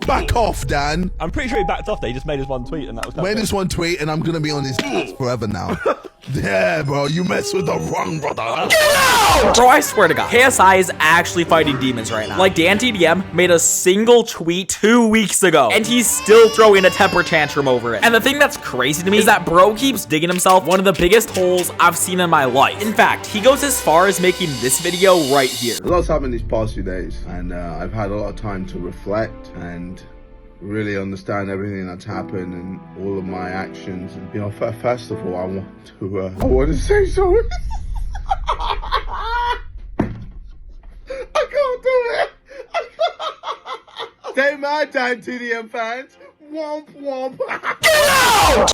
Back off, Dan. I'm pretty sure he backed off there. He just made his one tweet and that was Made this one tweet and I'm gonna be on his ass forever now. Yeah, bro, you mess with the wrong brother. Get out! Bro, I swear to God, KSI is actually fighting demons right now. Like, dantdm made a single tweet 2 weeks ago, and he's still throwing a temper tantrum over it. And the thing that's crazy to me is that bro keeps digging himself one of the biggest holes I've seen in my life. In fact, he goes as far as making this video right here. A lot's happened these past few days, and I've had a lot of time to reflect and really understand everything that's happened and all of my actions. And you know, first of all, I want to say something. I can't do it. Stay mad, dantdm fans. Womp womp.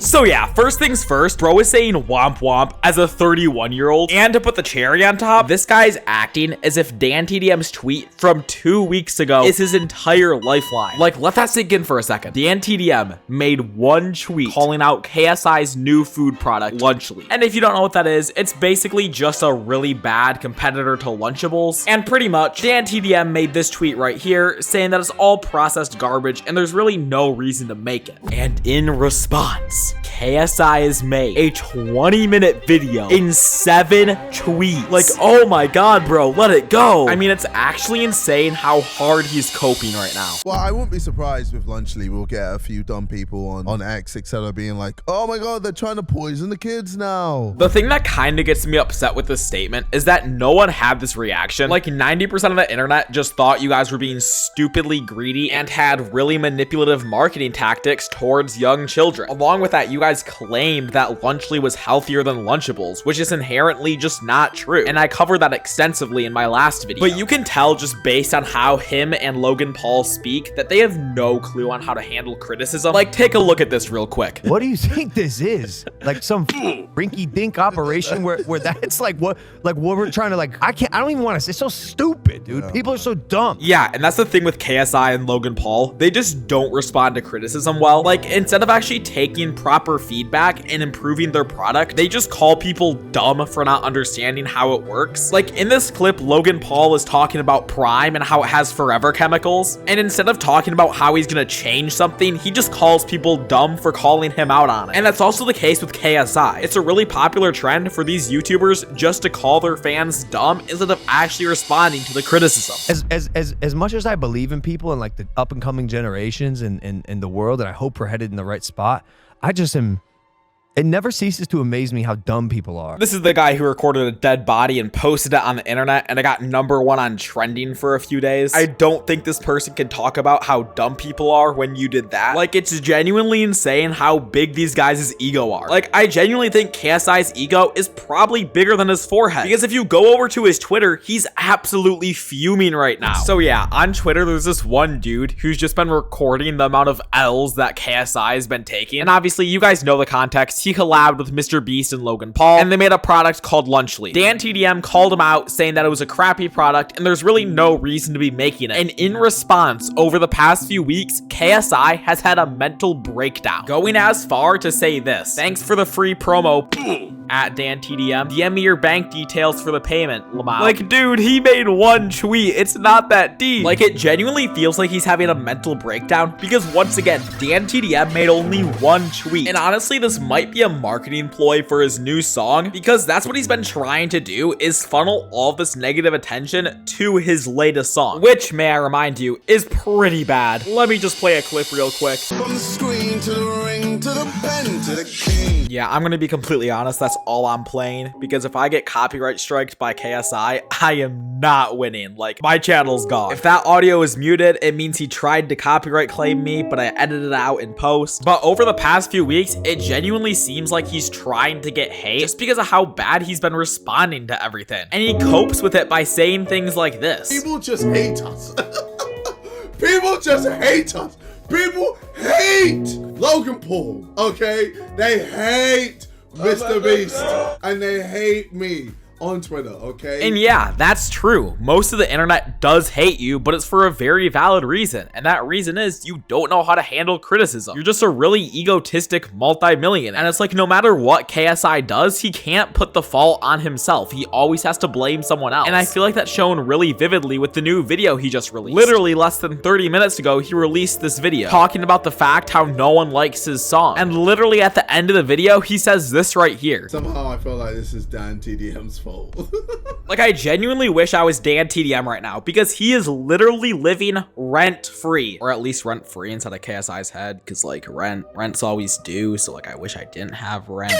So yeah, first things first, bro is saying womp womp as a 31-year-old. And to put the cherry on top, this guy's acting as if dantdm's tweet from 2 weeks ago is his entire lifeline. Like, let that sink in for a second. dantdm made one tweet calling out KSI's new food product, Lunchly. And if you don't know what that is, it's basically just a really bad competitor to Lunchables. And pretty much, dantdm made this tweet right here saying that it's all processed garbage and there's really no reason to make it. And in response, KSI has made a 20-minute video in 7 tweets. Like, oh my god, bro, let it go. I mean, it's actually insane how hard he's coping right now. Well, I wouldn't be surprised with Lunchly we'll get a few dumb people on X, etc., being like, oh my god, they're trying to poison the kids now. The thing that kind of gets me upset with this statement is that no one had this reaction. Like, 90% of the internet just thought you guys were being stupidly greedy and had really manipulative marketing tactics towards young children. Along with that, you guys claimed that Lunchly was healthier than Lunchables, which is inherently just not true. And I covered that extensively in my last video. But you can tell just based on how him and Logan Paul speak that they have no clue on how to handle criticism. Like, take a look at this real quick. What do you think this is? Like some rinky-dink operation where that's like what we're trying to like, I don't even want to say, it's so stupid, dude. People are so dumb. Yeah, and that's the thing with KSI and Logan Paul. They just don't respond to criticism well. Like, instead of actually taking proper feedback and improving their product, they just call people dumb for not understanding how it works. Like, in this clip, Logan Paul is talking about Prime and how it has forever chemicals, and instead of talking about how he's gonna change something, he just calls people dumb for calling him out on it. And that's also the case with KSI. It's a really popular trend for these YouTubers just to call their fans dumb instead of actually responding to the criticism. As much as I believe in people and like the up and coming generations and the world, and I hope we're headed in the right spot, I just am. It never ceases to amaze me how dumb people are. This is the guy who recorded a dead body and posted it on the internet, and it got #1 on trending for a few days. I don't think this person can talk about how dumb people are when you did that. Like, it's genuinely insane how big these guys' ego are. Like, I genuinely think KSI's ego is probably bigger than his forehead, because if you go over to his Twitter, he's absolutely fuming right now. So yeah, on Twitter, there's this one dude who's just been recording the amount of L's that KSI has been taking. And obviously, you guys know the context. He collabed with Mrbeast and Logan Paul, and they made a product called Lunchly. dantdm called him out, saying that it was a crappy product and there's really no reason to be making it. And in response, over the past few weeks, KSI has had a mental breakdown, going as far to say this: thanks for the free promo at dantdm. DM me your bank details for the payment, Lamau. Like, dude, he made one tweet. It's not that deep. Like, it genuinely feels like he's having a mental breakdown because, once again, dantdm made only one tweet. And honestly, this might be a marketing ploy for his new song, because that's what he's been trying to do, is funnel all this negative attention to his latest song, which, may I remind you, is pretty bad. Let me just play a clip real quick. From the screen to the ring to the pen to the king. Yeah, I'm gonna be completely honest, that's all I'm playing, because if I get copyright striked by KSI, I am not winning. Like, my channel's gone. If that audio is muted, it means he tried to copyright claim me, but I edited it out in post. But over the past few weeks, it genuinely seems like he's trying to get hate just because of how bad he's been responding to everything. And he copes with it by saying things like this. People just hate us. People just hate us. People hate Logan Paul, okay? They hate Mrbeast and they hate me. on Twitter, okay? And yeah, that's true. Most of the internet does hate you, but it's for a very valid reason. And that reason is you don't know how to handle criticism. You're just a really egotistic multi-millionaire. And it's like no matter what KSI does, he can't put the fault on himself. He always has to blame someone else. And I feel like that's shown really vividly with the new video he just released. Literally less than 30 minutes ago, he released this video talking about the fact how no one likes his song. And literally at the end of the video, he says this right here. Somehow I feel like this is dantdm's fault. Like, I genuinely wish I was dantdm right now because he is literally living rent-free, or at least rent-free inside of KSI's head, because like rent's always due, so like I wish I didn't have rent.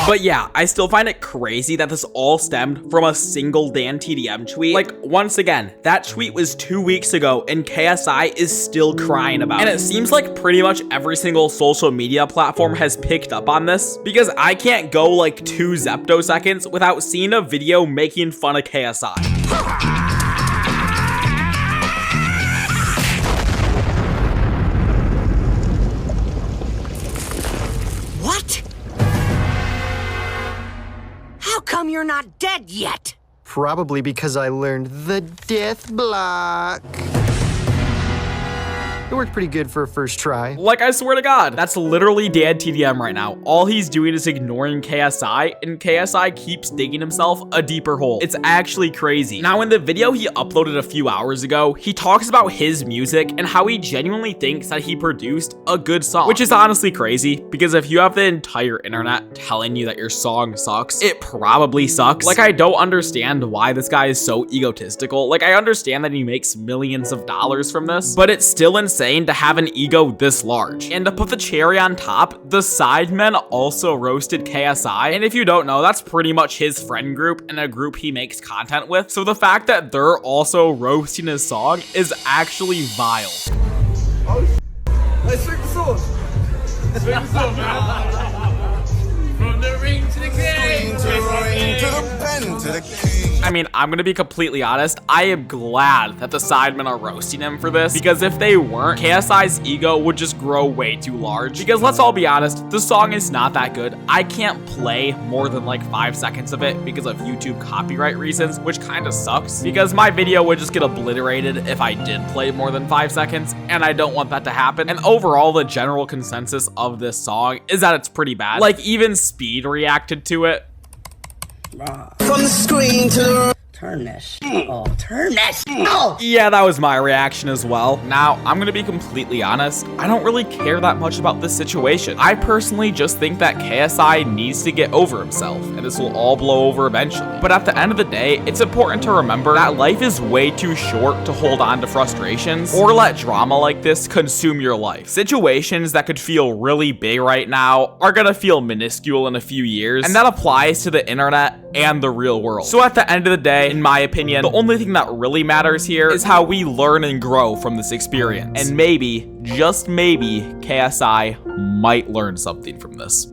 But yeah, I still find it crazy that this all stemmed from a single dantdm tweet. Like, once again, that tweet was 2 weeks ago and KSI is still crying about it. And it seems like pretty much every single social media platform has picked up on this, because I can't go like 2 Zepto seconds without seeing a video making fun of KSI. What? How come you're not dead yet? Probably because I learned the death block. It worked pretty good for a first try. Like, I swear to God, that's literally dantdm right now. All he's doing is ignoring KSI, and KSI keeps digging himself a deeper hole. It's actually crazy. Now, in the video he uploaded a few hours ago, he talks about his music and how he genuinely thinks that he produced a good song, which is honestly crazy, because if you have the entire internet telling you that your song sucks, it probably sucks. Like, I don't understand why this guy is so egotistical. Like, I understand that he makes millions of dollars from this, but it's still insane to have an ego this large. And to put the cherry on top, the Sidemen also roasted KSI. And if you don't know, that's pretty much his friend group and a group he makes content with. So the fact that they're also roasting his song is actually vile. Oh, let's drink the sauce. Drink the sauce, man. From the ring to the king. To the ring, to the pen, to the king. I mean, I'm gonna be completely honest, I am glad that the Sidemen are roasting him for this, because if they weren't, KSI's ego would just grow way too large. Because let's all be honest, the song is not that good. I can't play more than like 5 seconds of it because of YouTube copyright reasons, which kind of sucks, because my video would just get obliterated if I did play more than 5 seconds, and I don't want that to happen. And overall, the general consensus of this song is that it's pretty bad. Like, even Speed reacted to it. From the screen to the... Turn this. Oh, turn this. Oh! Yeah, that was my reaction as well. Now, I'm gonna be completely honest, I don't really care that much about this situation. I personally just think that KSI needs to get over himself, and this will all blow over eventually. But at the end of the day, it's important to remember that life is way too short to hold on to frustrations or let drama like this consume your life. Situations that could feel really big right now are gonna feel minuscule in a few years, and that applies to the internet and the real world. So at the end of the day, in my opinion, the only thing that really matters here is how we learn and grow from this experience. And maybe, just maybe, KSI might learn something from this.